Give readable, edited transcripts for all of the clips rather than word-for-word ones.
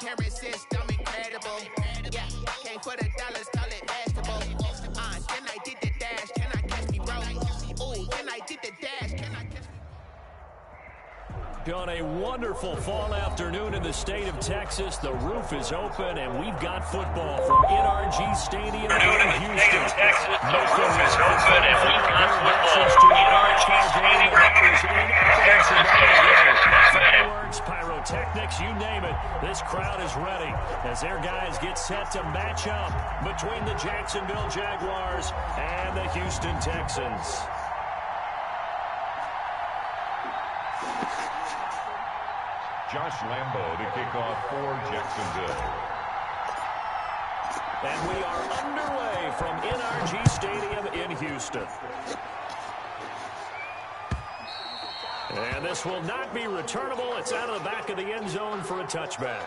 can't resist, I'm incredible. Yeah, came for the dollars, call it basketball. Then I did the dash, can I catch me, bro? Ooh, then I did the dash, can I catch me? On a wonderful fall afternoon in the state of Texas, the roof is open, and we've got football from NRG Stadium in Houston. Texas, the roof is open, and we've got football from NRG Stadium Fireworks, pyrotechnics, you name it. This crowd is ready as their guys get set to match up between the Jacksonville Jaguars and the Houston Texans. Josh Lambo to kick off for Jacksonville. And we are underway from NRG Stadium in Houston. And this will not be returnable. It's out of the back of the end zone for a touchback.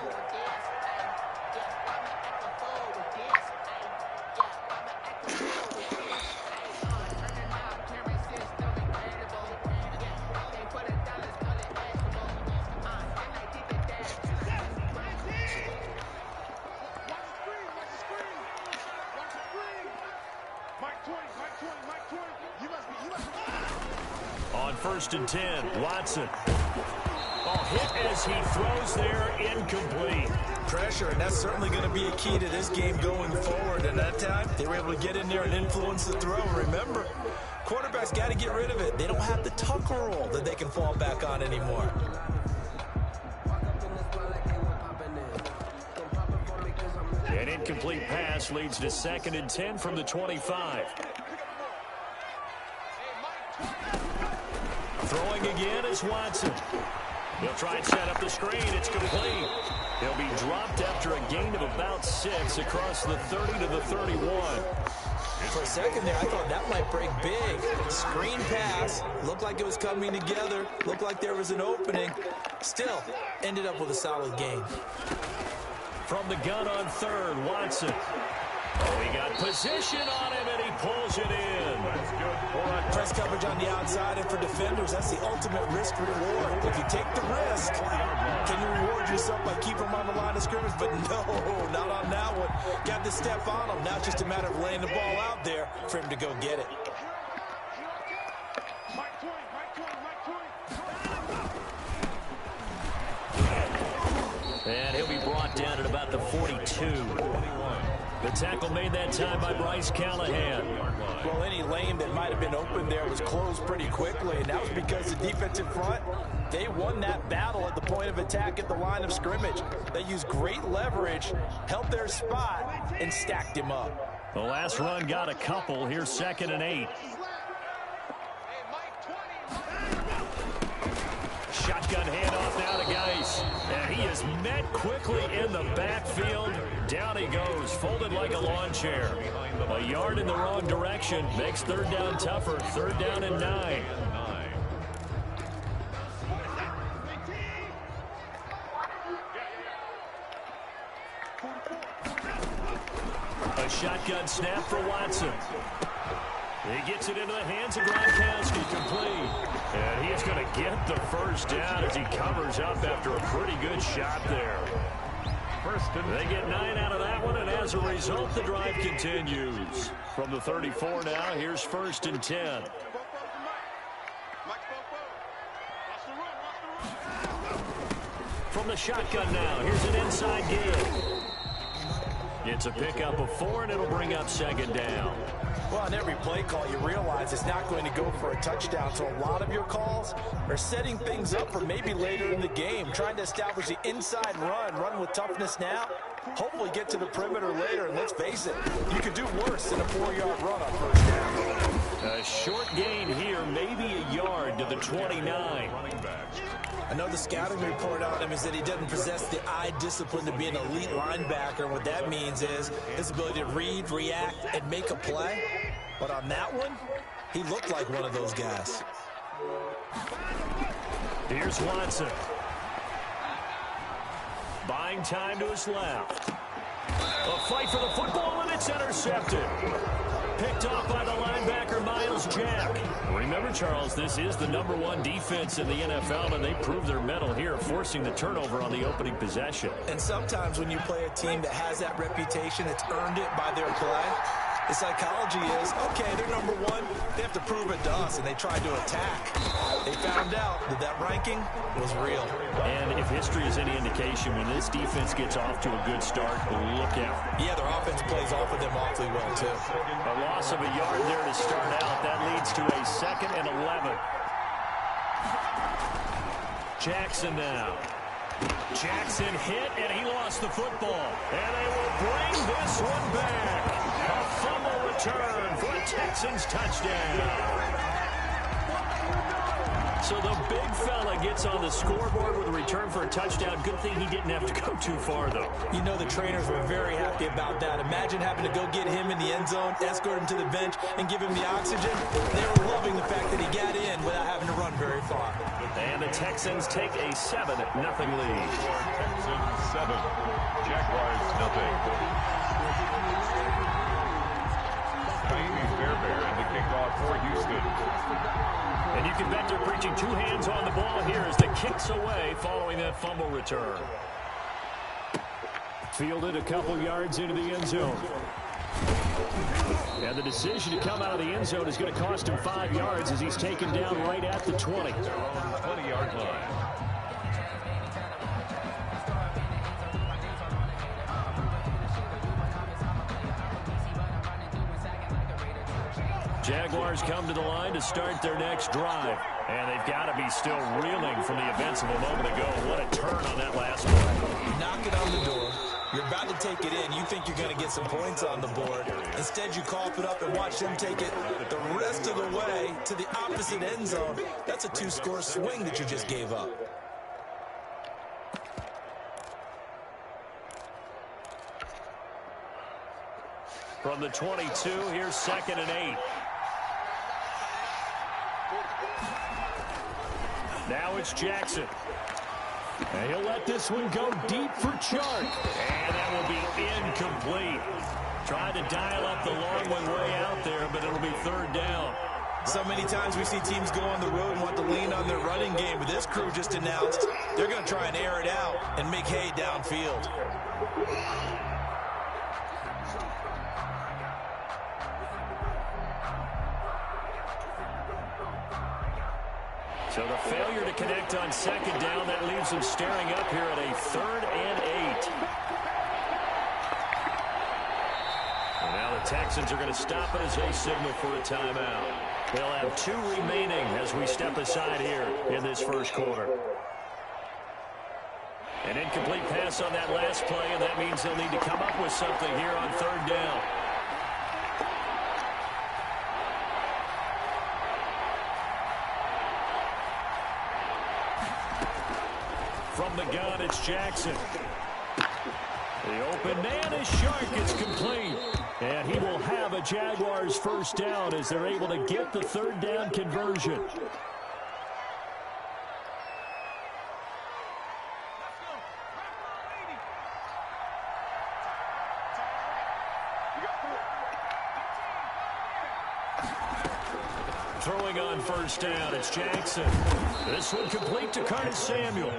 On 1st and 10, Watson. Ball hit as he throws there, incomplete. Pressure, and that's certainly going to be a key to this game going forward. And that time, they were able to get in there and influence the throw. Remember, quarterbacks got to get rid of it. They don't have the tucker roll that they can fall back on anymore. An incomplete pass leads to 2nd and 10 from the 25. Throwing again is Watson. He'll try and set up the screen. It's complete. He'll be dropped after a gain of about 6 across the 30 to the 31. For a second there, I thought that might break big. Screen pass. Looked like it was coming together. Looked like there was an opening. Still, ended up with a solid gain. From the gun on 3rd, Watson. Oh, he got position on him, and he pulls it in. That's good for a Press coverage on the outside, and for defenders, that's the ultimate risk reward. If you take the risk, can you reward yourself by keeping them on the line of scrimmage? But no, not on that one. Got to step on him. Now it's just a matter of laying the ball out there for him to go get it. And he'll be brought down at about the 42. The tackle made that time by Bryce Callahan. Well, any lane that might have been open there was closed pretty quickly, and that was because the defensive front, they won that battle at the point of attack at the line of scrimmage. They used great leverage, held their spot, and stacked him up. The last run got a couple. Here's 2nd and 8. Shotgun handoff now to Geis. And he is met quickly in the backfield. Down he goes, folded like a lawn chair. A yard in the wrong direction makes 3rd down tougher. 3rd down and 9. A shotgun snap for Watson. He gets it into the hands of Gronkowski, complete. And he's going to get the 1st down as he covers up after a pretty good shot there. They get 9 out of that one, and as a result, the drive continues. From the 34 now, here's 1st and 10. From the shotgun now, here's an inside game. It's a pickup of 4, and it'll bring up 2nd down. Well, on every play call, you realize it's not going to go for a touchdown. So a lot of your calls are setting things up for maybe later in the game, trying to establish the inside run with toughness now, hopefully get to the perimeter later. And let's face it, you could do worse than a 4-yard run on 1st down. A short gain here, maybe a yard to the 29. Another scouting report on him is that he doesn't possess the eye discipline to be an elite linebacker. What that means is his ability to read, react, and make a play. But on that one, he looked like one of those guys. Here's Watson. Buying time to his left. A fight for the football, and it's intercepted. Picked off by the linebacker, Miles Jack. Remember, Charles, this is the #1 defense in the NFL, and they proved their mettle here, forcing the turnover on the opening possession. And sometimes when you play a team that has that reputation, it's earned it by their play. The psychology is, okay, they're #1. They have to prove it to us, and they tried to attack. They found out that that ranking was real. And if history is any indication, when this defense gets off to a good start, look out. Yeah, their offense plays off of them awfully well, too. A loss of a yard there to start out. That leads to a 2nd and 11. Jackson now. Jackson hit, and he lost the football. And they will bring this one back. A fumble return for a Texans touchdown. So the big fella gets on the scoreboard with a return for a touchdown. Good thing he didn't have to go too far, though. You know the trainers were very happy about that. Imagine having to go get him in the end zone, escort him to the bench, and give him the oxygen. They were loving the fact that he got in without having to run very far. And the Texans take a 7-0 lead. Texans 7, Jaguars nothing. Miami Fairbairn to kick off for Houston. And you can bet they're preaching 2 hands on the ball here as the kick's away following that fumble return. Fielded a couple yards into the end zone. And the decision to come out of the end zone is going to cost him 5 yards as he's taken down right at the 20. 20-yard line. Jaguars come to the line to start their next drive. And they've got to be still reeling from the events of a moment ago. What a turn on that last play. Knock it on the door. You're about to take it in. You think you're going to get some points on the board. Instead, you cough it up and watch them take it the rest of the way to the opposite end zone. That's a 2-score swing that you just gave up. From the 22, here's 2nd and 8. Now it's Jackson. And he'll let this one go deep for Chark. And that will be incomplete. Tried to dial up the long one way out there, but it'll be 3rd down. So many times we see teams go on the road and want to lean on their running game, but this crew just announced they're going to try and air it out and make hay downfield. So the failure to connect on 2nd down, that leaves them staring up here at a 3rd and 8. And now the Texans are going to stop it as they signal for a timeout. They'll have 2 remaining as we step aside here in this first quarter. An incomplete pass on that last play, and that means they'll need to come up with something here on 3rd down. From the gun, it's Jackson. The open man is Chark. It's complete. And he will have a Jaguars first down as they're able to get the 3rd down conversion. Throwing on first down, it's Jackson. This one complete to Curtis Samuel.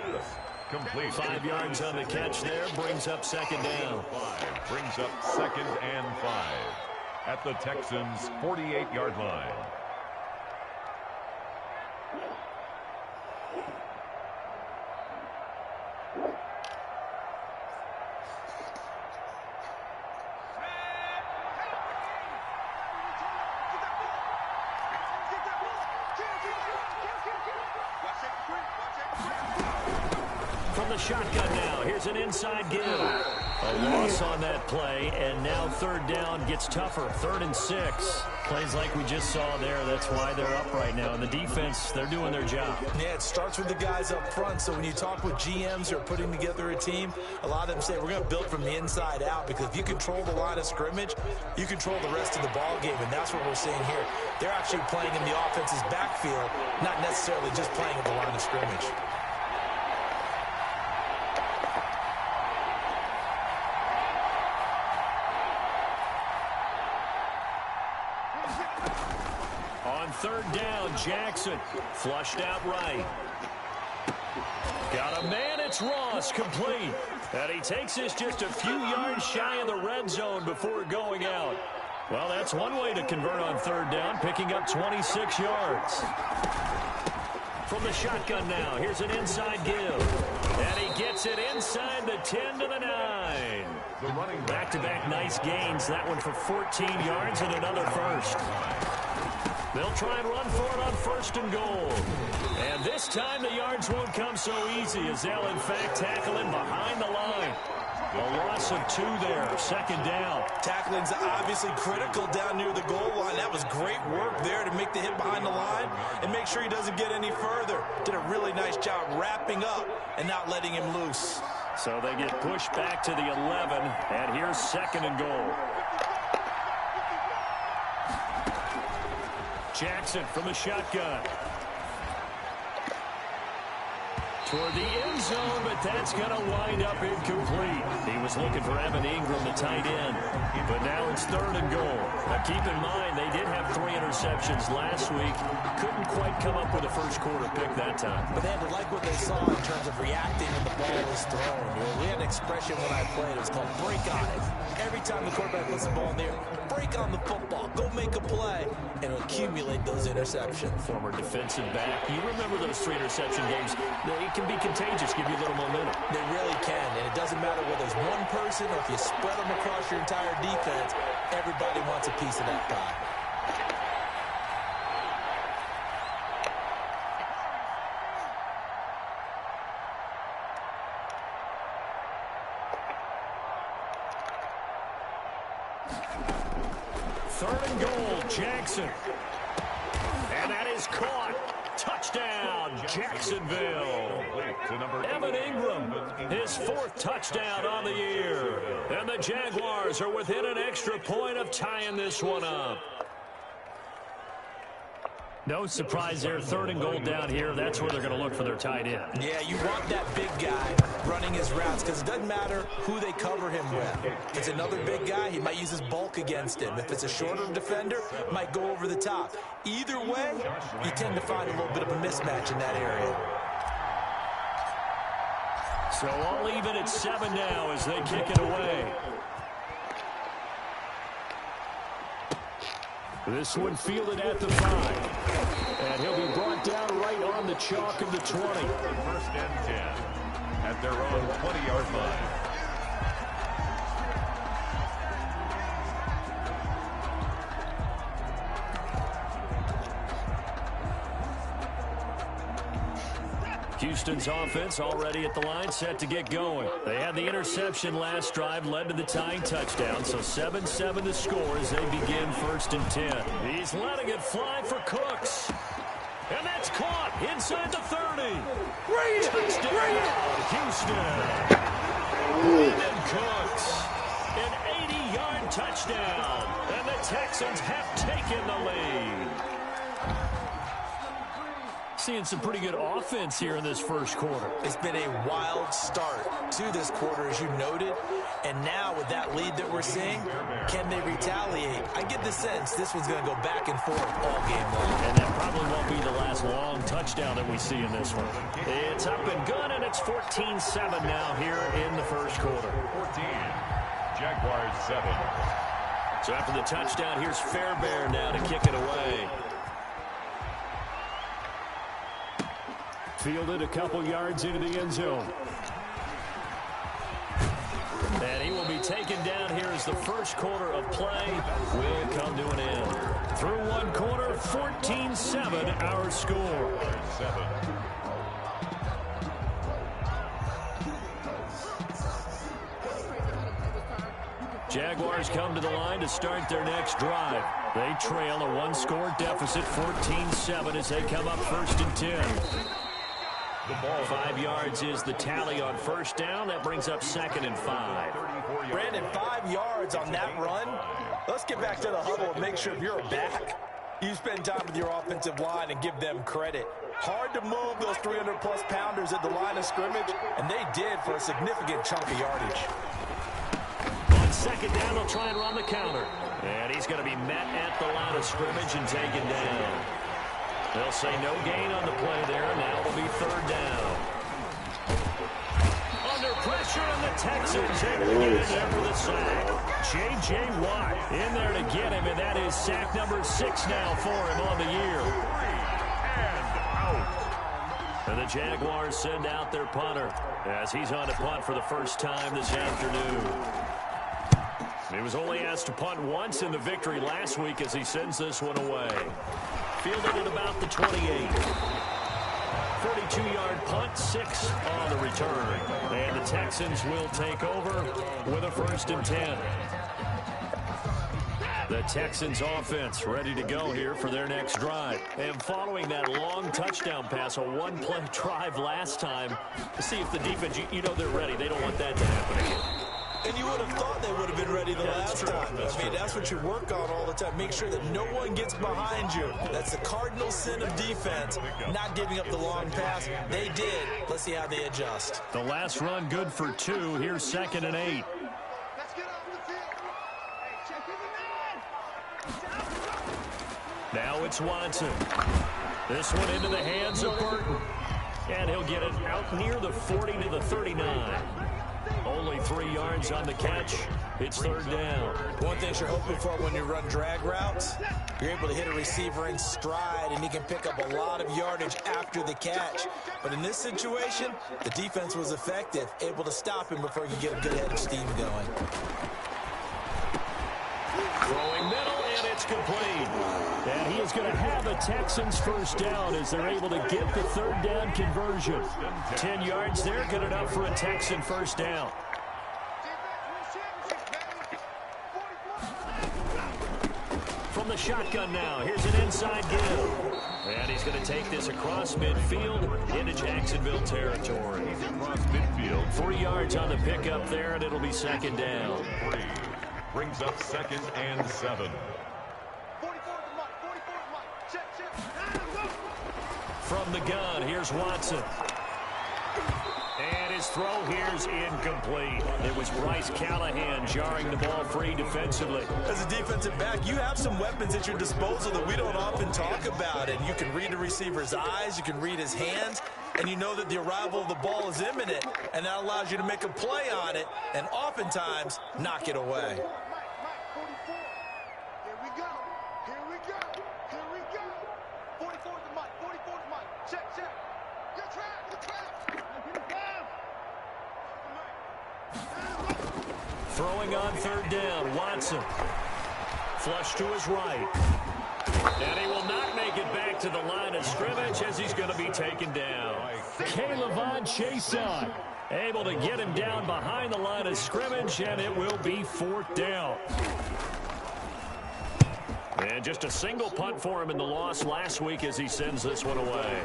Complete. 5 yards on the catch there, brings up 2nd down. 5 brings up 2nd and 5 at the Texans' 48-yard line. From the shotgun now, here's an inside give. A loss on that play, and now 3rd down gets tougher. 3rd and 6. Plays like we just saw there. That's why they're up right now. And the defense, they're doing their job. Yeah, it starts with the guys up front. So when you talk with GMs who are putting together a team, a lot of them say we're going to build from the inside out, because if you control the line of scrimmage, you control the rest of the ball game, and that's what we're seeing here. They're actually playing in the offense's backfield, not necessarily just playing at the line of scrimmage. third down. Jackson flushed out right. Got a man. It's Ross, complete. And he takes this just a few yards shy of the red zone before going out. Well, that's one way to convert on third down, picking up 26 yards. From the shotgun now, here's an inside give. And he gets it inside the 10 to the 9. Back-to-back nice gains. That one for 14 yards and another first. They'll try and run for it on first and goal. And this time the yards won't come so easy as they'll, in fact, tackle him behind the line. A loss of 2 there, second down. Tackling's obviously critical down near the goal line. That was great work there to make the hit behind the line and make sure he doesn't get any further. Did a really nice job wrapping up and not letting him loose. So they get pushed back to the 11, and here's second and goal. Jackson from the shotgun. Toward the end zone, but that's going to wind up incomplete. He was looking for Evan Ingram, the tight end. But now it's third and goal. Now keep in mind, they did have 3 interceptions last week. Couldn't quite come up with a first quarter pick that time. But they had to like what they saw in terms of reacting when the ball was thrown. You know, we had an expression when I played. It was called break on it. Every time the quarterback puts the ball in the air, break on the football. Go make a play and accumulate those interceptions. Former defensive back. You remember those 3 interception games. It can be contagious, give you a little momentum. They really can, and it doesn't matter whether it's one person or if you spread them across your entire defense, everybody wants a piece of that pie. Third and goal, Jackson. And that is caught. Touchdown, Jacksonville. Evan Ingram, his 4th touchdown on the year. And the Jaguars are within an extra point of tying this one up. No surprise there. Third and goal down here. That's where they're going to look for their tight end. Yeah, you want that big guy running his routes because it doesn't matter who they cover him with. If it's another big guy, he might use his bulk against him. If it's a shorter defender, might go over the top. Either way, you tend to find a little bit of a mismatch in that area. So all even at 7 now as they kick it away. This one fielded at the 5. And he'll be brought down right on the chalk of the 20. First and 10 at their own 20-yard line. Houston's offense already at the line, set to get going. They had the interception last drive, led to the tying touchdown, so 7-7 to score as they begin first and 10. He's letting it fly for Cooks. And that's caught inside the 30. Touchdown, Houston. Brandon Cooks, an 80-yard touchdown, and the Texans have taken the lead. Seeing some pretty good offense here in this first quarter. It's been a wild start to this quarter, as you noted. And now with that lead that we're seeing, can they retaliate? I get the sense this one's going to go back and forth all game long. And that probably won't be the last long touchdown that we see in this one. It's up and good, and it's 14-7 now here in the first quarter. 14, Jaguars 7. So after the touchdown, here's Fairbairn now to kick it away. Fielded a couple yards into the end zone. And he will be taken down here as the first quarter of play will come to an end. Through one quarter, 14-7 our score. 7. Jaguars come to the line to start their next drive. They trail a one-score deficit, 14-7, as they come up first and 10. 5 yards is the tally on first down. That brings up second and 5. Brandon, 5 yards on that run. Let's get back to the huddle and make sure if you're a back, you spend time with your offensive line and give them credit. Hard to move those 300-plus pounders at the line of scrimmage, and they did for a significant chunk of yardage. On second down, they'll try and run the counter. And he's going to be met at the line of scrimmage and taken down. They'll say no gain on the play there. Now it'll be third down. Under pressure, and the Texans able to get in there for the sack. J.J. Watt in there to get him, and that is sack number 6 now for him on the year. And the Jaguars send out their punter as he's on to punt for the first time this afternoon. He was only asked to punt once in the victory last week as he sends this one away. Fielded at about the 28. 42-yard punt, 6 on the return. And the Texans will take over with a 1st and 10. The Texans offense ready to go here for their next drive. And following that long touchdown pass, a one-play drive last time, to see if the defense, you know they're ready. They don't want that to happen again. And you would have thought they would have been ready the last time. I mean, that's what you work on all the time. Make sure that no one gets behind you. That's the cardinal sin of defense, not giving up the long pass. They did. Let's see how they adjust. The last run good for 2. Here's 2nd and 8. Now it's Watson. This one into the hands of Burton. And he'll get it out near the 40 to the 39. Only 3 yards on the catch. It's third down. One thing you're hoping for when you run drag routes, you're able to hit a receiver in stride, and he can pick up a lot of yardage after the catch. But in this situation, the defense was effective, able to stop him before he could get a good head of steam going. Throwing middle, and it's complete. And he is going to have a Texans first down as they're able to get the third down conversion. 10 yards there, good enough for a Texan first down. From the shotgun now, here's an inside give. And he's going to take this across midfield into Jacksonville territory. Across midfield. 3 yards on the pickup there, and it'll be second down. Brings up 2nd and 7. From the gun, here's Watson. And his throw here's incomplete. It was Bryce Callahan jarring the ball free defensively. As a defensive back, you have some weapons at your disposal that we don't often talk about. And you can read a receiver's eyes, you can read his hands, and you know that the arrival of the ball is imminent. And that allows you to make a play on it and oftentimes knock it away. Throwing on third down, Watson. Flush to his right. And he will not make it back to the line of scrimmage as he's going to be taken down. K'Lavon Chaisson able to get him down behind the line of scrimmage, and it will be 4th down. And just a single punt for him in the loss last week as he sends this one away.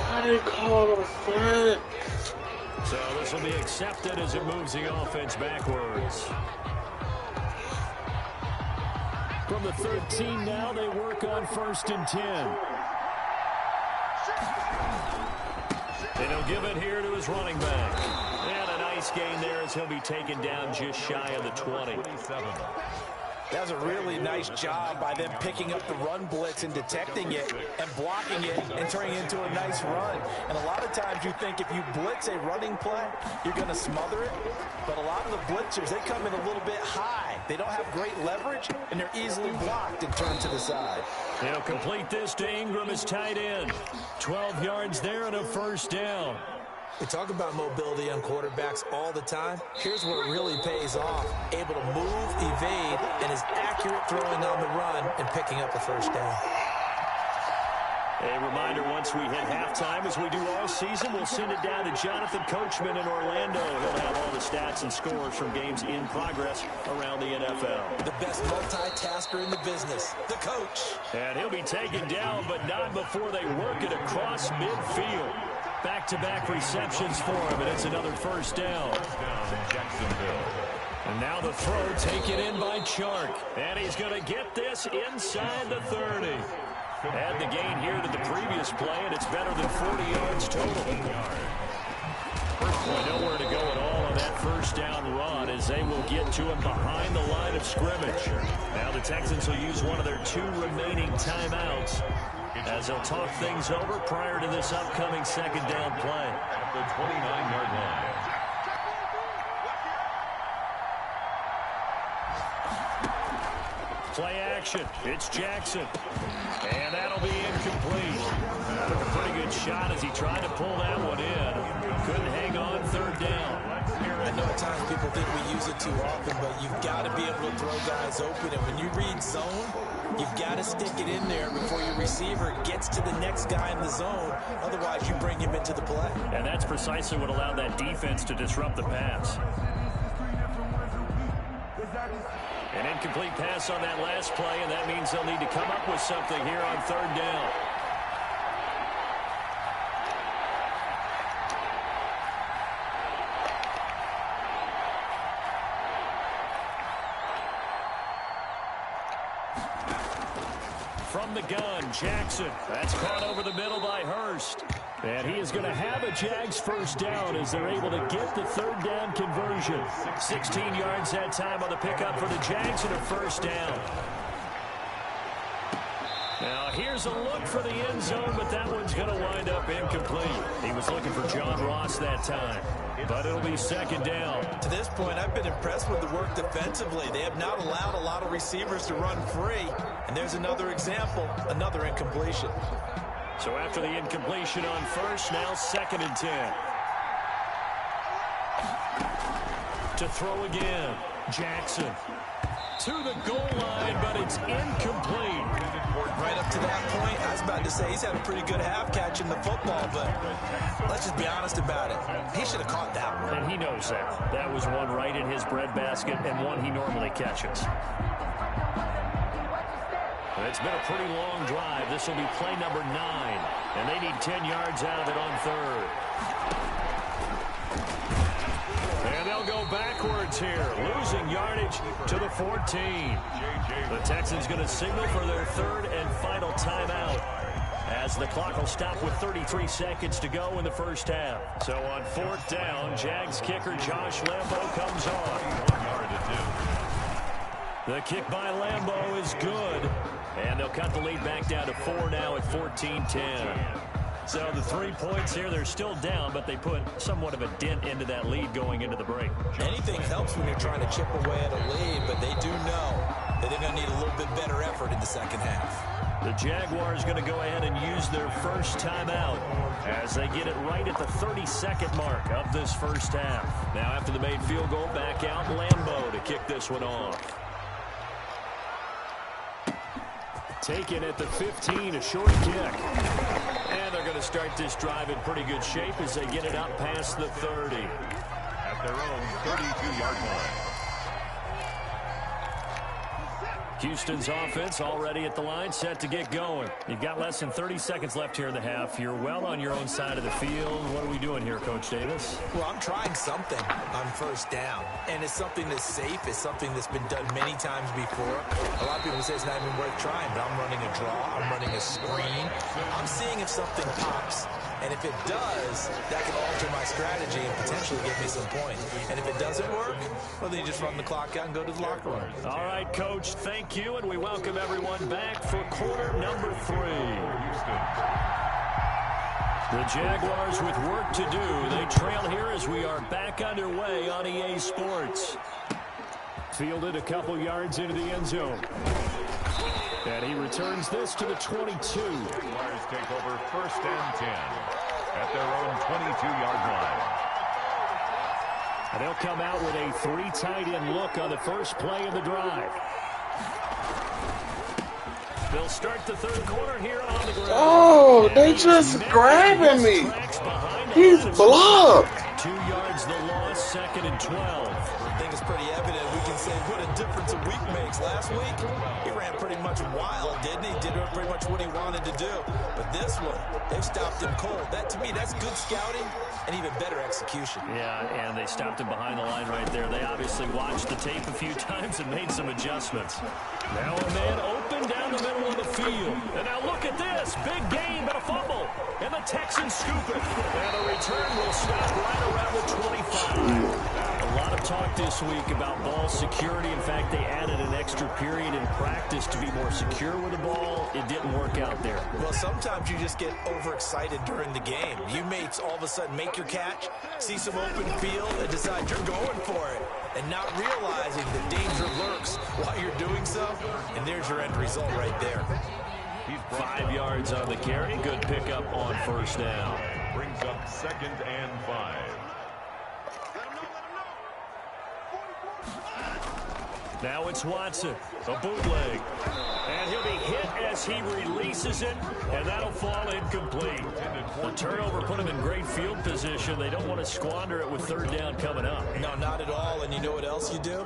How do you call a flag? So this will be accepted as it moves the offense backwards. From the 13 now, they work on 1st and 10. And he'll give it here to his running back. And a nice gain there as he'll be taken down just shy of the 20. That was a really nice job by them picking up the run blitz and detecting it and blocking it and turning it into a nice run. And a lot of times you think if you blitz a running play, you're going to smother it. But a lot of the blitzers, they come in a little bit high. They don't have great leverage, and they're easily blocked and turned to the side. They'll complete this to Ingram as tight end. 12 yards there and a first down. We talk about mobility on quarterbacks all the time. Here's where it really pays off. Able to move, evade, and is accurate throwing on the run and picking up the first down. A reminder, once we hit halftime, as we do all season, we'll send it down to Jonathan Coachman in Orlando. He'll have all the stats and scores from games in progress around the NFL. The best multitasker in the business, the coach. And he'll be taken down, but not before they work it across midfield. Back-to-back receptions for him, and it's another first down. Jacksonville. And now the throw taken in by Chark. And he's going to get this inside the 30. Add the gain here to the previous play, and it's better than 40 yards total. Nowhere to go at all on that first down run as they will get to him behind the line of scrimmage. Now the Texans will use one of their 2 remaining timeouts as they'll talk things over prior to this upcoming second down play. At the 29-yard line. Play action. It's Jackson. And that'll be incomplete. Took a pretty good shot as he tried to pull that one in. Couldn't hang on third down. I know at times people think we use it too often, but you've got to be able to throw guys open. And when you read zone, you've got to stick it in there before your receiver gets to the next guy in the zone. Otherwise, you bring him into the play. And that's precisely what allowed that defense to disrupt the pass. An incomplete pass on that last play, and that means they'll need to come up with something here on third down. From the gun, Jackson. That's caught over the middle by Hurst. And he is going to have a Jags first down as they're able to get the third down conversion. 16 yards that time on the pickup for the Jags and a first down. Now here's a look for the end zone, but that one's going to wind up incomplete. He was looking for John Ross that time, but it'll be second down. To this point, I've been impressed with the work defensively. They have not allowed a lot of receivers to run free. And there's another example, another incompletion. So after the incompletion on first, now 2nd and 10. To throw again, Jackson. To the goal line, but it's incomplete. Right up to that point, I was about to say he's had a pretty good half catching the football, but let's just be honest about it. He should have caught that one. And he knows that. That was one right in his breadbasket and one he normally catches. It's been a pretty long drive. This will be play number 9, and they need 10 yards out of it on third. And they'll go backwards here, losing yardage to the 14. The Texans going to signal for their third and final timeout as the clock will stop with 33 seconds to go in the first half. So on 4th down, Jags kicker Josh Lambo comes on. 1 yard to 2. The kick by Lambo is good. And they'll cut the lead back down to 4 now at 14-10. So the 3 points here, they're still down, but they put somewhat of a dent into that lead going into the break. Anything helps when you're trying to chip away at a lead, but they do know that they're going to need a little bit better effort in the second half. The Jaguars going to go ahead and use their first timeout as they get it right at the 32nd mark of this first half. Now after the made field goal, back out Lambo to kick this one off. Taken at the 15, a short kick. And they're going to start this drive in pretty good shape as they get it up past the 30. At their own 32-yard line. Houston's offense already at the line, set to get going. You've got less than 30 seconds left here in the half. You're well on your own side of the field. What are we doing here, Coach Davis? Well, I'm trying something on first down, and it's something that's safe. It's something that's been done many times before. A lot of people say it's not even worth trying, but I'm running a draw. I'm running a screen. I'm seeing if something pops. And if it does, that can alter my strategy and potentially get me some points. And if it doesn't work, well, then you just run the clock out and go to the locker room. All right, Coach, thank you, and we welcome everyone back for quarter number 3. The Jaguars with work to do. They trail here as we are back underway on EA Sports. Fielded a couple yards into the end zone. And he returns this to the 22. Jaguars take over 1st and 10 at their own 22-yard line. And they'll come out with a 3 tight end look on the first play of the drive. They'll start the third quarter here on the ground. Oh, they just grabbing me. He's blocked. 2 yards the loss, 2nd and 12. I think it's pretty evident. We can say what a difference a week makes. Last week, he ran pretty much wild, didn't he? Did pretty much what he wanted to do. But this one, they've stopped him cold. That, to me, that's good scouting and even better execution. Yeah, and they stopped him behind the line right there. They obviously watched the tape a few times and made some adjustments. Now a man open down the middle of the field. And now look at this. Big game and a fumble. And the Texans scoop it. And the return will stop right around the 25. A lot of talk this week about ball security. In fact, they added an extra period in practice to be more secure with the ball. It didn't work out there. Well, sometimes you just get overexcited during the game. You mates all of a sudden make your catch, see some open field, and decide you're going for it, and not realizing the danger lurks while you're doing so. And there's your end result right there. 5 yards on the carry. Good pickup on first down. Brings up 2nd and 5. Now it's Watson, a bootleg. And he'll be hit as he releases it, and that'll fall incomplete. The turnover put him in great field position. They don't want to squander it with third down coming up. No, not at all. And you know what else you do?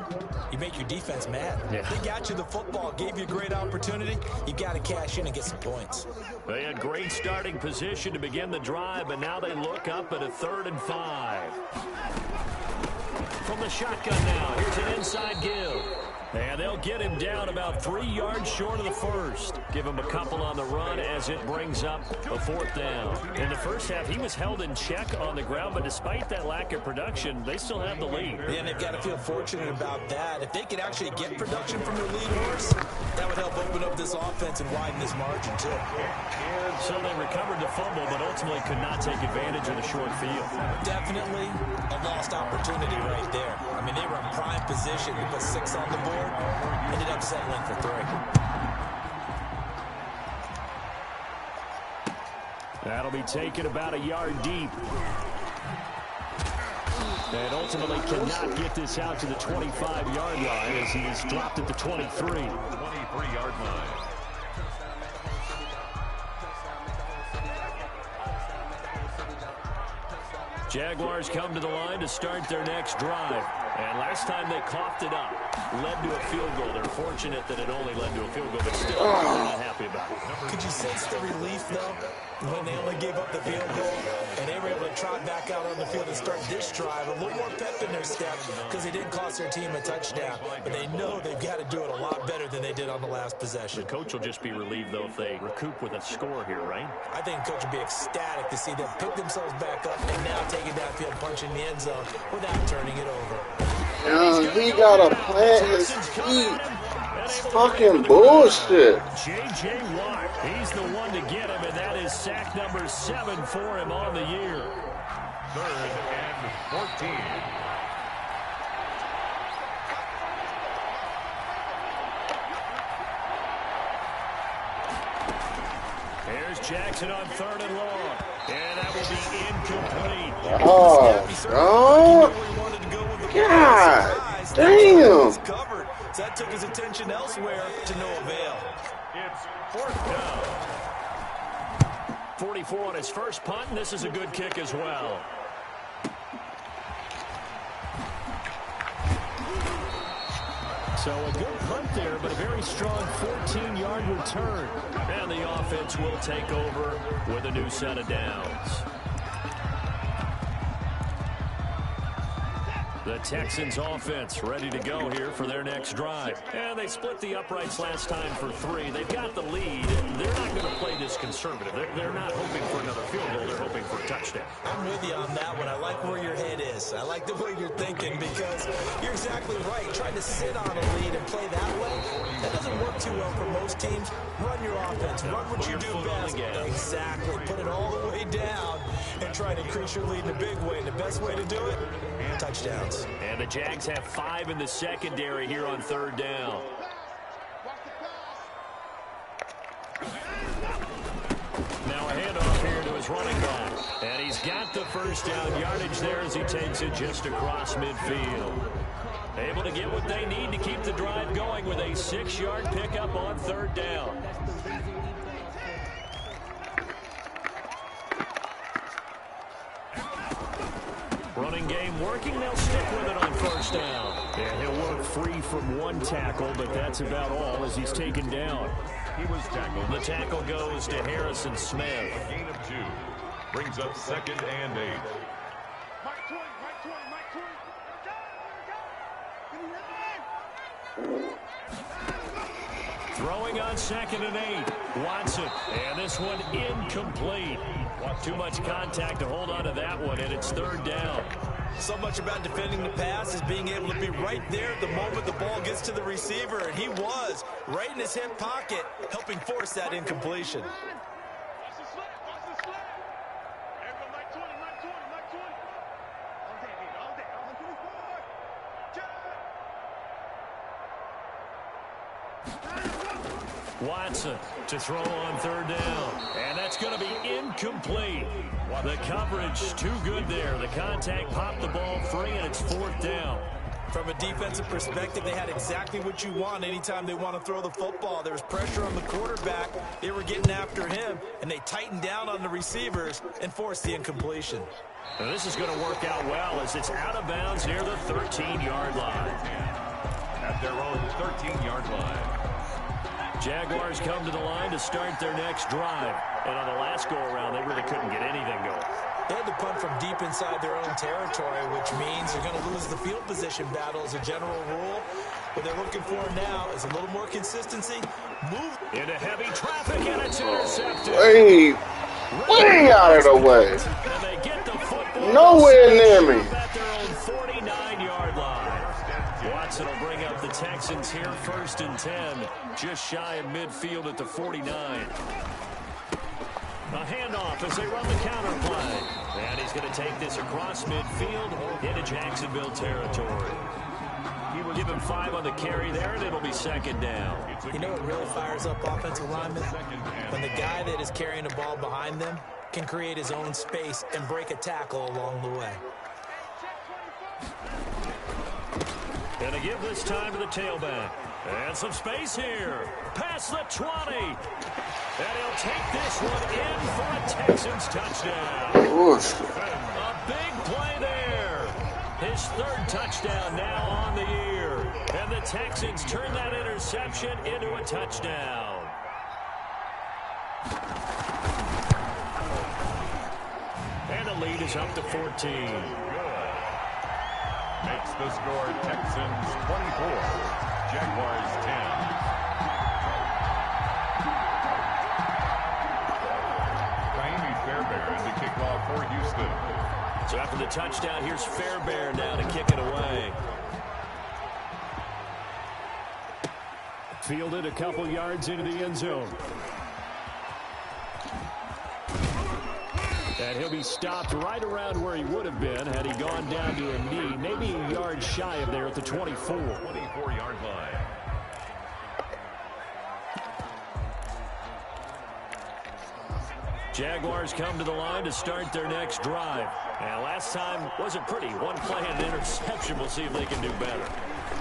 You make your defense mad. Yeah. They got you the football, gave you a great opportunity. You got to cash in and get some points. They had great starting position to begin the drive, but now they look up at a 3rd and 5. From the shotgun now, here's an inside give. And they'll get him down about 3 yards short of the first. Give him a couple on the run as it brings up a 4th down. In the first half, he was held in check on the ground, but despite that lack of production, they still have the lead. Yeah, and they've got to feel fortunate about that. If they could actually get production from their lead horse, that would help open up this offense and widen this margin, too. So they recovered the fumble, but ultimately could not take advantage of the short field. Definitely a lost opportunity right there. I mean, they were in prime position to put 6 on the board. Ended up settling for 3. That'll be taken about a yard deep. And ultimately cannot get this out to the 25-yard line as he's dropped at the 23. 23-yard line. Jaguars come to the line to start their next drive. And last time they coughed it up, led to a field goal. They're fortunate that it only led to a field goal, but still, they're not happy about it. Could you sense the relief, though, when they only gave up the field goal and they were able to trot back out on the field and start this drive? A little more pep in their step because they didn't cost their team a touchdown, but they know they've got to do it a lot better than they did on the last possession. The coach will just be relieved, though, if they recoup with a score here, right? I think the coach will be ecstatic to see them pick themselves back up and now take it downfield, punching the end zone without turning it over. He gotta plant his feet. It's fucking bullshit. J.J. Watt, he's the one to get him, and that is sack number 7 for him on the year. 3rd and 14. Here's Jackson on 3rd and long. And that will be incomplete. Oh, God damn. So that took his attention elsewhere to no avail. It's 4th down. 44 on his first punt, and this is a good kick as well. So a good punt there, but a very strong 14-yard return. And the offense will take over with a new set of downs. The Texans offense ready to go here for their next drive. And they split the uprights last time for 3. They've got the lead. They're not going to play this conservative. They're not hoping for another field goal. They're hoping for a touchdown. I'm with you on that one. I like where your head is. I like the way you're thinking because you're exactly right. Trying to sit on a lead and play that way, that doesn't work too well for most teams. Run your offense. Run what you do best. Exactly. Put it all the way down and try to increase your lead in a big way. And the best way to do it, touchdowns. And the Jags have 5 in the secondary here on 3rd down. Now a handoff here to his running back. And he's got the first down yardage there as he takes it just across midfield. Able to get what they need to keep the drive going with a 6-yard pickup on 3rd down. Running game working. They'll stick with it on first down. And he'll work free from one tackle, but that's about all as he's taken down. He was tackled. The tackle goes to Harrison Smith. A gain of 2. Brings up 2nd and 8. Throwing on 2nd and 8. Watson. And this one incomplete. Too much contact to hold on to that one, and it's 3rd down. So much about defending the pass is being able to be right there at the moment the ball gets to the receiver, and he was right in his hip pocket, helping force that incompletion. Watson to throw on 3rd down, and that's going to be incomplete. The coverage too good there. The contact popped the ball free, and it's 4th down. From a defensive perspective, they had exactly what you want anytime they want to throw the football. There was pressure on the quarterback. They were getting after him, and they tightened down on the receivers and forced the incompletion. Now this is going to work out well as it's out of bounds near the 13-yard line. At their own 13-yard line. Jaguars come to the line to start their next drive. And on the last go-around, they really couldn't get anything going. They had to punt from deep inside their own territory, which means they're going to lose the field position battle as a general rule. What they're looking for now is a little more consistency. Move into heavy traffic, and it's intercepted. Way out of the way. And they get the football nowhere near me. At their own 49-yard line. Watson will bring up the Texans here 1st and 10, just shy of midfield at the 49. A handoff as they run the counter play. And he's going to take this across midfield into Jacksonville territory. He will give him 5 on the carry there, and it'll be 2nd down. You know what really fires up offensive linemen? When the guy that is carrying the ball behind them can create his own space and break a tackle along the way. And to give this time to the tailback. And some space here. Past the 20. And he'll take this one in for a Texans touchdown. A big play there. His 3rd touchdown now on the year. And the Texans turn that interception into a touchdown. And the lead is up to 14. Makes the score Texans 24, Jaguars 10. Naomi Fairbairn to kick off for Houston. So after the touchdown, here's Fairbairn now to kick it away. Fielded a couple yards into the end zone. And he'll be stopped right around where he would have been had he gone down to a knee, maybe a yard shy of there at the 24. 24-yard line. Jaguars come to the line to start their next drive. And last time wasn't pretty. One play and an interception. We'll see if they can do better.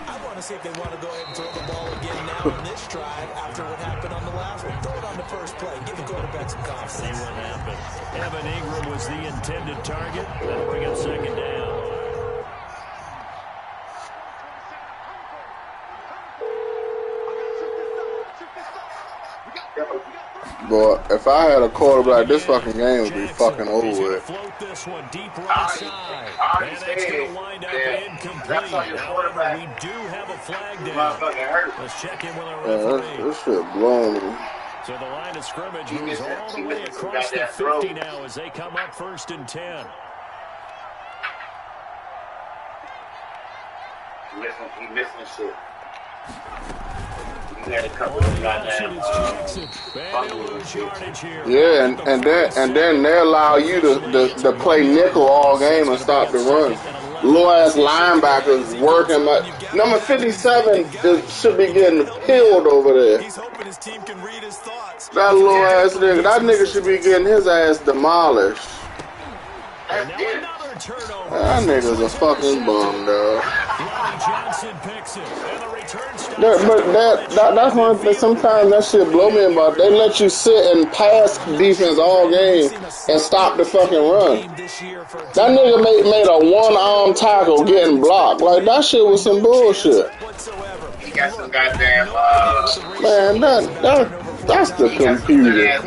I want to see if they want to go ahead and throw the ball again now on this drive after what happened on the last one. Throw it on the first play. Give the quarterback some confidence. See what happens. Evan Ingram was the intended target. That'll bring up 2nd down. Boy, if I had a quarterback, this fucking game would be fucking over with. Float this one deep right side. And that's going to wind up incomplete. However, we do have a flag down. Let's check in with our referee. This shit blowing me. So the line of scrimmage moves all the way across the 50 now as they come up 1st and 10. He missing shit. Had a couple of goddamn yeah, and then they allow you to play nickel all game and stop the run. Low ass linebackers working. Number 57 should be getting peeled over there. He's hoping his team can read his thoughts. That little ass nigga, that nigga should be getting his ass demolished. That nigga's a fucking bum, dog. Johnson picks it, and the return stops. But that's one thing. Sometimes that shit blow me about. They let you sit and pass defense all game and stop the fucking run. That nigga made a one-arm tackle getting blocked. Like, that shit was some bullshit. He got some goddamn man, that's the computer.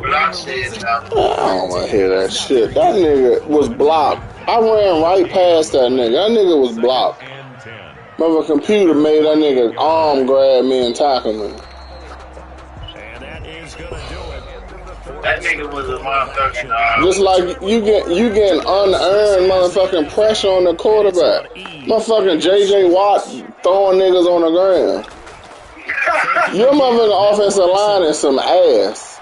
block shit. I don't want to hear that shit. That nigga was blocked. I ran right past that nigga. That nigga was blocked. Mother computer made that nigga arm grab me and tackle me. And that is going to do it. That nigga was a motherfucking. Just like you getting unearned motherfucking pressure on the quarterback. Motherfucking J.J. Watt throwing niggas on the ground. Your motherfucking offensive line is some ass.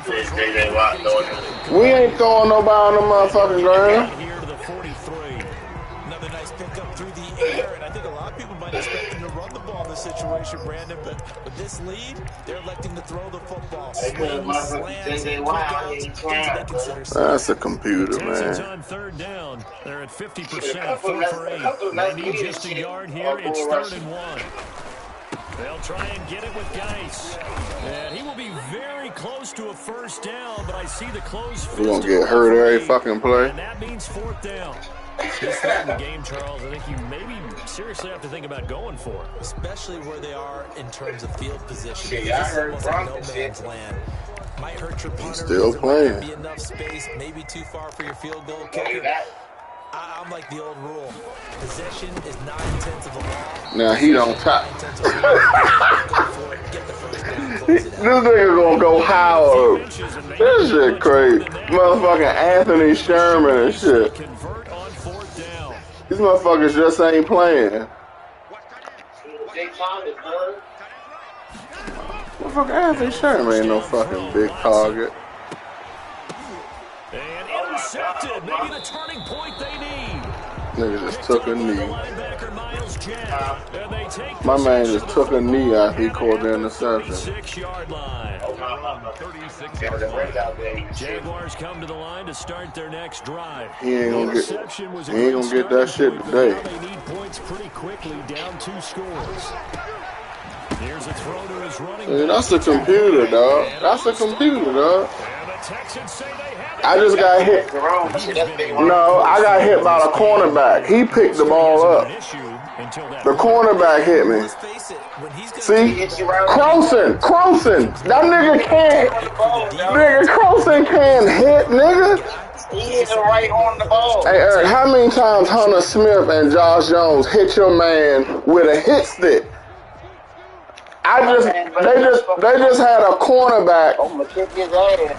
J.J. Watt throwing it. We ain't throwing nobody on the motherfucking ground. Here to the 43. Another nice pickup through the air, and I think a lot of people might expect them to run the ball in this situation, Brandon, but with this lead, they're electing to throw the football. Swings, slants, That's a computer, Texans man. on third down. They're at 50%, 4 for 8. They need just a yard here. It's 3rd and 1. They'll try and get it with Geis. And he will be very close to a first down, but I see the close. We're going to get hurt every fucking play. And that means 4th down. This late in the game, Charles, I think you maybe seriously have to think about going for it. Especially where they are in terms of field position. Yeah, I heard like no Broncos man's land. Might hurt your punter. Still playing. Be enough space, maybe too far for your field goal kicker. I'm like the old rule. Possession is 9/10 of the law. Now he don't top. This nigga gonna go Howard. This shit crazy. Motherfucking Anthony Sherman and shit. Convert on 4th down. These motherfuckers just ain't playing. Motherfucking Anthony Sherman ain't no fucking big target. And intercepted. Maybe the turning point they need. Nigga just took a knee. Linebacker Miles Jack. And they take My man just took a knee after he caught the interception. 36-yard line. 36-yard line. Jaguars come to the line to start their next drive. He ain't gonna get that shit But today. now they need points pretty quickly, down 2 scores. Here's a throw to his running Man, back. that's a computer, dog. That's a computer, dog. And the Texans say they have it. I just got hit. No, I got hit by the cornerback. He picked the ball up. The cornerback hit me. Let's face it, when he's gonna See? Croson. That nigga can't. Nigga, Croson can't hit, nigga. He hit the right on the ball. Hey, Eric, how many times Hunter Smith and Josh Jones hit your man with a hit stick? They just had a cornerback. I'm gonna kick his ass.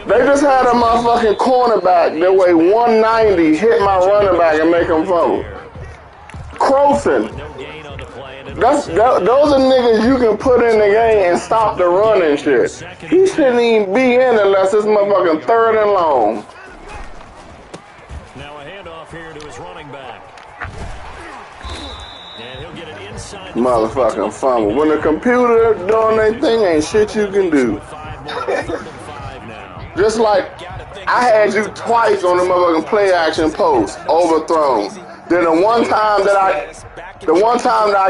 They just had a motherfucking cornerback that weigh 190 hit my running back and make him fumble. Croson. Those are niggas you can put in the game and stop the run and shit. He shouldn't even be in unless it's motherfucking 3rd and long. Now a handoff here to his running back. And he'll get it inside. Motherfucking fumble. When the computer doing their thing, ain't shit you can do. 5 more, 3rd and 5 now. Just like I had you twice on the motherfucking play action post, overthrown. Then the one time that I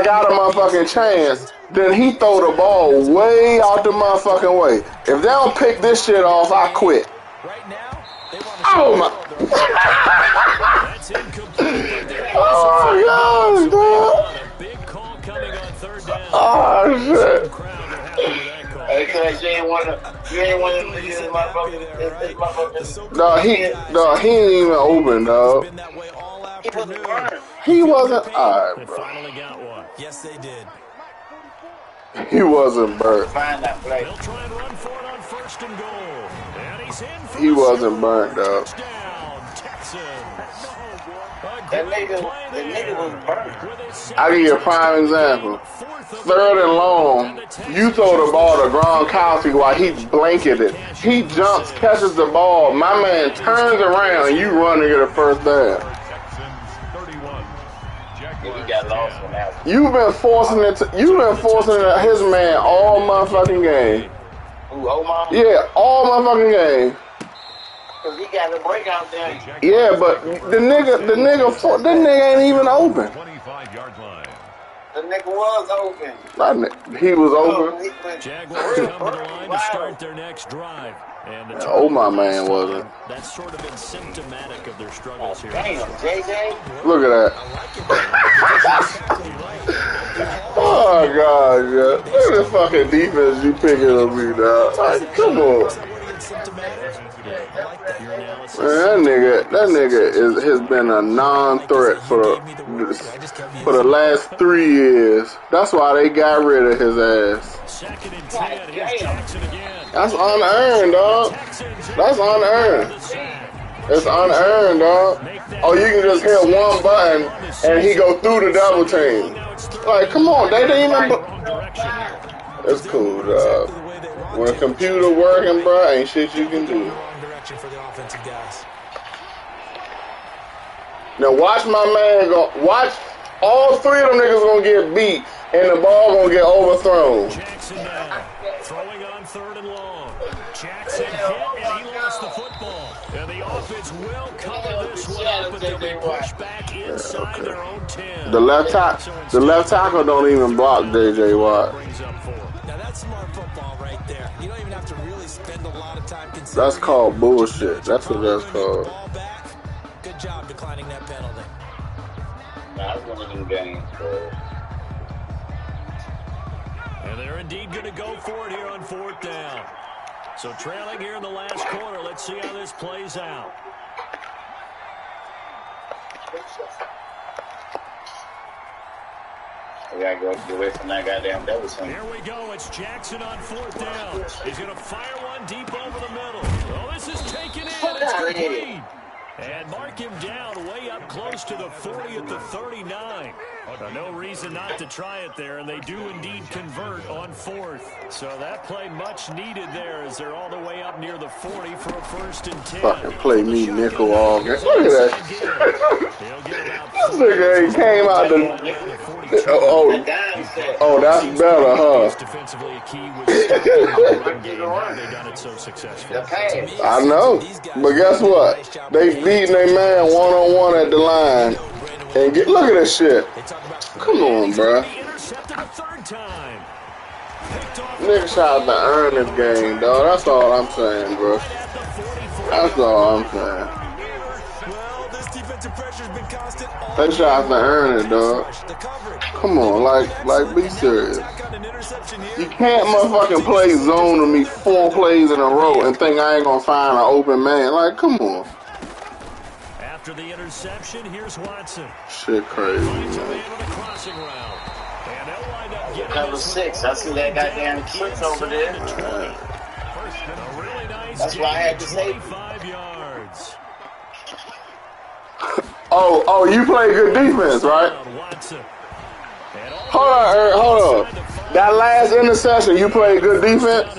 got a motherfucking chance, then he throw the ball way out the motherfucking way. If they don't pick this shit off, I quit. right now, they want to Oh my! That's incomplete. Oh gosh, dog! A big call coming on 3rd down. Oh shit! Crowd are happy with that call. Hey, cuz you ain't want to get in my fucking. No, he ain't even open, dog. been that way all He wasn't afternoon. burned. He wasn't. Alright, They bro. finally got one. Yes, they did. He wasn't burnt. Find that play. They'll try and run for it on 1st and goal. And he's in for He the wasn't score. burnt, dog. Touchdown, Texans. That nigga was burnt. I'll give you a prime example. 3rd and long, you throw the ball to Gronkowski while he blanketed. He jumps, catches the ball. My man turns around, and you run to get a first down. Texans 31. He got lost on that one. You've been forcing it his man all motherfucking game. Ooh, Omar? Yeah, all motherfucking game. Because he got a break out there. Yeah, but the nigga ain't even open. 25-yard line. The nigga was open. He was open. Jaguars come to the line to start their next drive. And the Oh, my man wasn't. That's sort of been symptomatic of their struggles here. Damn, JJ. Look at that. Oh, God, yeah. Look at the fucking defense you picking on me, dog. Like, come on. Your analysis That nigga has been a non-threat for the last 3 years. That's why they got rid of his ass. Second and 10. Here's Jackson again. That's unearned, dog. That's unearned. It's unearned, dog. Oh, you can just hit one button and he go through the double team. Like, come on, they didn't even. It's cool, dog. When a computer working, bro, ain't shit you can do. Now watch my man go. Watch all 3 of them niggas gonna get beat, and the ball gonna get overthrown. Jackson now throwing on 3rd and long. Jackson hit and he lost the football. And the offense will cover this one up, but they'll be pushed back inside their own 10. The left tackle don't even block J.J. Watt. Now that's smart football right there. You don't even have to really spend a lot of time considering. That's called bullshit. That's what that's called. Good job declining that penalty. Nah, that's one of them games, bro. And they're indeed going to go for it here on 4th down. So trailing here in the last quarter. Let's see how this plays out. We gotta go get away from that goddamn devil thing. Here we go. It's Jackson on 4th down. He's going to fire one deep over the middle. Oh, this is taken in. It's complete. And mark him down way up close to the 40 at the 39. No reason not to try it there, and they do indeed convert on 4th. So that play much needed there as they're all the way up near the 40 for a 1st and 10. Fucking play me nickel all game. Look at that. This nigga ain't came out the. Oh, that's better, huh? Defensively, a key was they done it so successfully. I know, but guess what? They beating their man one-on-one at the line. And look at this shit. Come on, bro. Niggas tried to earn this game, dog. That's all I'm saying, bro. That's all I'm saying. They tried to earn it, dog. Come on, like, be serious. You can't motherfucking play zone to me 4 plays in a row and think I ain't gonna find an open man. Like, come on. After the interception, here's Watson. Shit crazy, man. Cover 6. I see that goddamn 6 over there. That's why I had to say. Oh, you play good defense, right? Hold on. That last interception, you played good defense?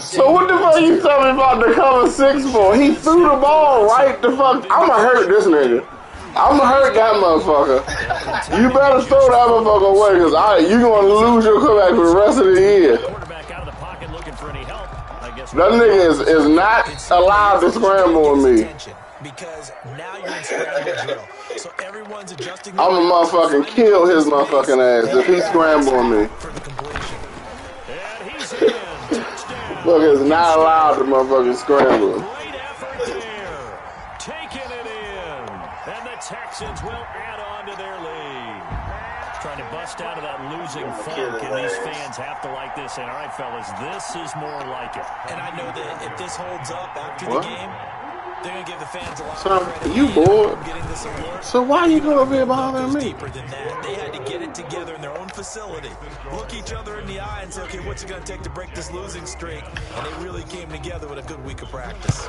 So what the fuck you tell me about the cover 6 for? He threw the ball right the fuck. I'ma hurt this nigga. I'ma hurt that motherfucker. You better throw that motherfucker away, because you gonna lose your comeback for the rest of the year. That nigga is not allowed to scramble with me. Because now you're in scramble drill. So everyone's adjusting. I'ma motherfucking kill his motherfucking ass if he's scrambling me. Look, it's not allowed to motherfucking scramble. Great effort there. Taking it in. And the Texans will add on to their lead. Trying to bust out of that losing funk, and these fans have to like this. And all right, fellas, this is more like it. And I know that if this holds up after the game, they're going to give the fans a lot So, of credit. you bored? This award. So why you gonna be bothering me? Deeper than that. They had to get it together in their own facility. Look each other in the eye and say, okay, what's it going to take to break this losing streak? And they really came together with a good week of practice.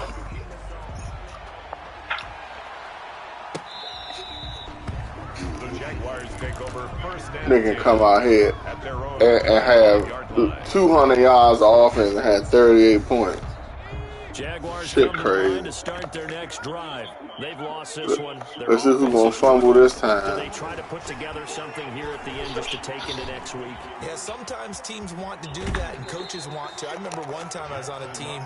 The Jaguars take over 1st and Nigga come out here at their own and have 200 yards of offense and had 38 points. Jaguars Shit come crazy. to start their next drive. They've lost this one. Let's see who's gonna fumble this Do time. they try to put together something here at the end just to take into next week? Yeah, sometimes teams want to do that and coaches want to. I remember one time I was on a team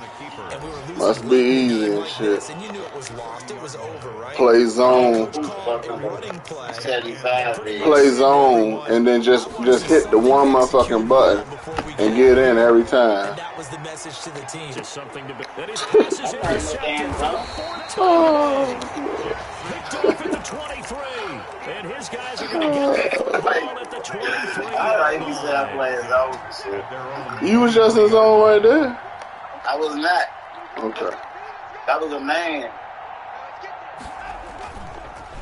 and we were losing. Must be easy and shit. And you knew it was lost. It was over, right? Play zone, play zone, and then just hit the one motherfucking button and get in every time. That was the message to the team. Just something to be. That is passes intercepted for the 4th time. Picked off at the 23. And his guys are going to get the football at the 23. I like you said I play his own shit. You was just in zone right there. I was not. Okay. That was a man.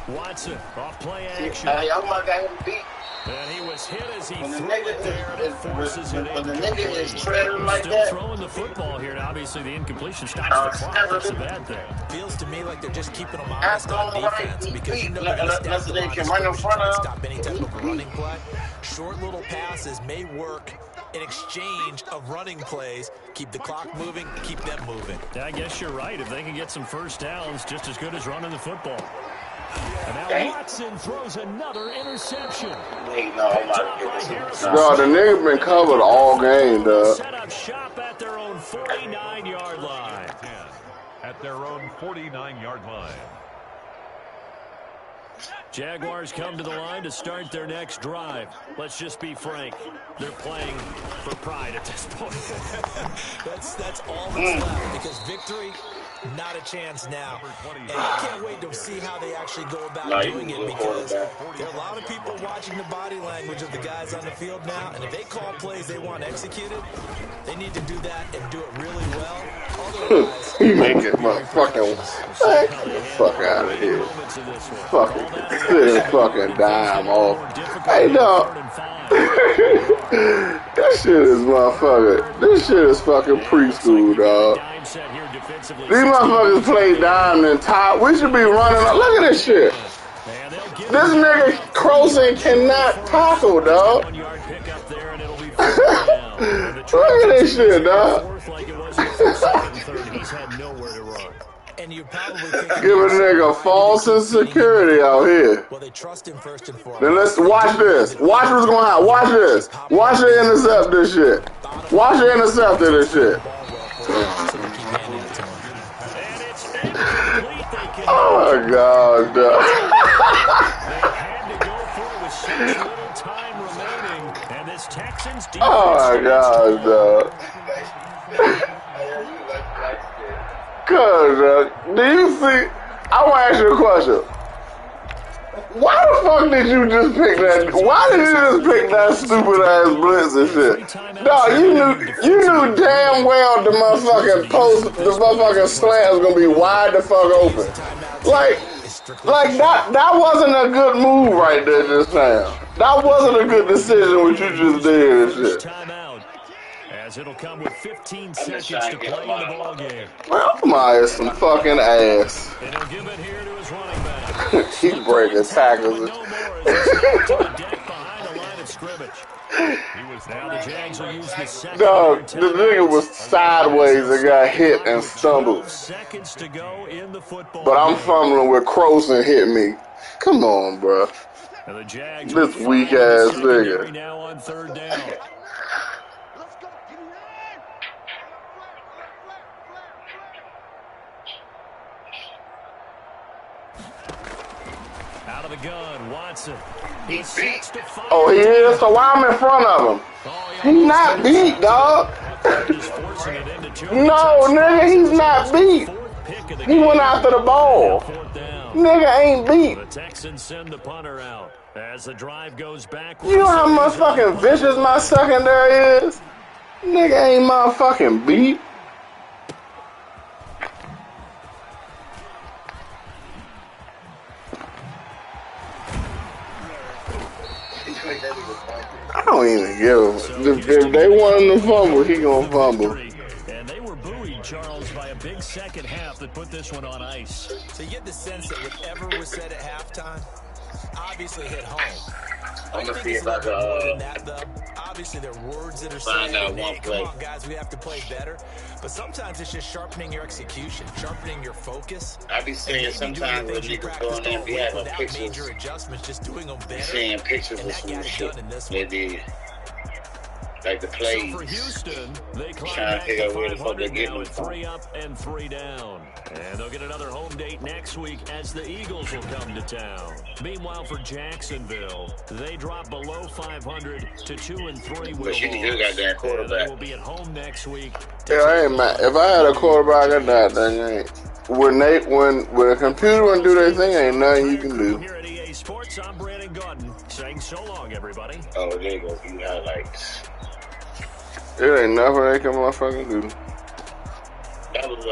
Watson off play action. Y'all might got him beat. And he was hit as he When the threw nigga it there, and it forces it when the incomplete. nigga is treading like Still that. throwing the football here, and obviously the incompletion stops the clock. That's a bad thing. Feels to me like they're just keeping them That's honest on all right. defense because you know Let- they're going to let- stack the let- line they of can run in scrimmage, front try and of stop any type of running play. Short little passes may work in exchange of running plays. Keep the clock moving, keep them moving. Yeah, I guess you're right. If they can get some first downs, just as good as running the football. And now Dang. Watson throws another interception. Hey, no, I'm not giving this. Dog, the nigga been covered all game, dog. Set up shop at their own 49-yard line. 10 at their own 49-yard line. Jaguars come to the line to start their next drive. Let's just be frank. They're playing for pride at this point. That's all that's left because victory, not a chance now. And I can't wait to see how they actually go about doing it because there are a lot of people watching the body language of the guys on the field now. And if they call plays they want executed, they need to do that and do it really well. Otherwise, He make it motherfucking. Get the fuck out of here. Fucking this fucking dime off. Hey, dog. That shit is motherfucker. This shit is fucking preschool, dog. These motherfuckers play dime and top. We should be running. Look at this shit. This nigga Croson cannot tackle, dog. Look at this shit, dog. and you probably think Give a nigga false insecurity out here. well, they trust him first and foremost. Then let's watch this. Watch what's going on. Watch this. Watch it intercept this shit. Watch it intercept this shit. Oh my God, dog. Oh my God, dog. Cause, do you see? I want to ask you a question. Why the fuck did you just pick that? Why did you just pick that stupid ass blitz and shit? Dog, you knew damn well the motherfucking post, the motherfucking slant was gonna be wide the fuck open. Like that wasn't a good move right there just now. That wasn't a good decision what you just did and shit. As it'll come with 15 seconds to play in the ball game. Well, my some fucking ass. And he'll give it here to his running back. He breaking tackles. No more as he's to the deck behind the line of scrimmage. Now the Jags will use the second. Dog, the nigga was sideways and got hit and stumbled. Seconds to go in the football. But I'm fumbling with Croson hit me. Come on, bro. And the Jags This weak ass nigga. now on third down. Out of the gun, Watson. He sets to fire. Oh, he is? So why I'm in front of him? He's not beat, dog. No, nigga, he's not beat. He went after the ball. Nigga ain't beat. The Texans send the punter out as the drive goes back. You know how much fucking vicious my secondary is? Nigga ain't motherfucking beat. I don't even give him. If they want him to fumble, he gonna fumble. And they were buoyed, Charles, by a big second half that put this one on ice. So you get the sense that whatever was said at halftime obviously hit home. I'm gonna see it's if a I little bit more than can that, though. Obviously, there are words that are find said. out one Hey, play. come on, guys, we have to play better. But sometimes it's just sharpening your execution, sharpening your focus. I be seeing sometimes when niggas go in there and be having pictures, major adjustments, just doing them better. seeing pictures of some shit they did. Like the plays. So for Houston, they climb Trying to back figure to out where the fuck they're 500 getting now them at from. 3 up and 3 down. And they'll get another home date next week as the Eagles will come to town. Meanwhile, for Jacksonville, they drop below 500 to 2-3 with But she a can do loss. goddamn And quarterback. they will be at home next week. Yeah, I ain't mad. If I had a quarterback or that, then ain't. When a computer wouldn't do their thing, ain't nothing you can do. Here at EA Sports, I'm Brandon Gordon saying so long, everybody. Oh, there you go. You highlights. It ain't nothing they can motherfucking do. That was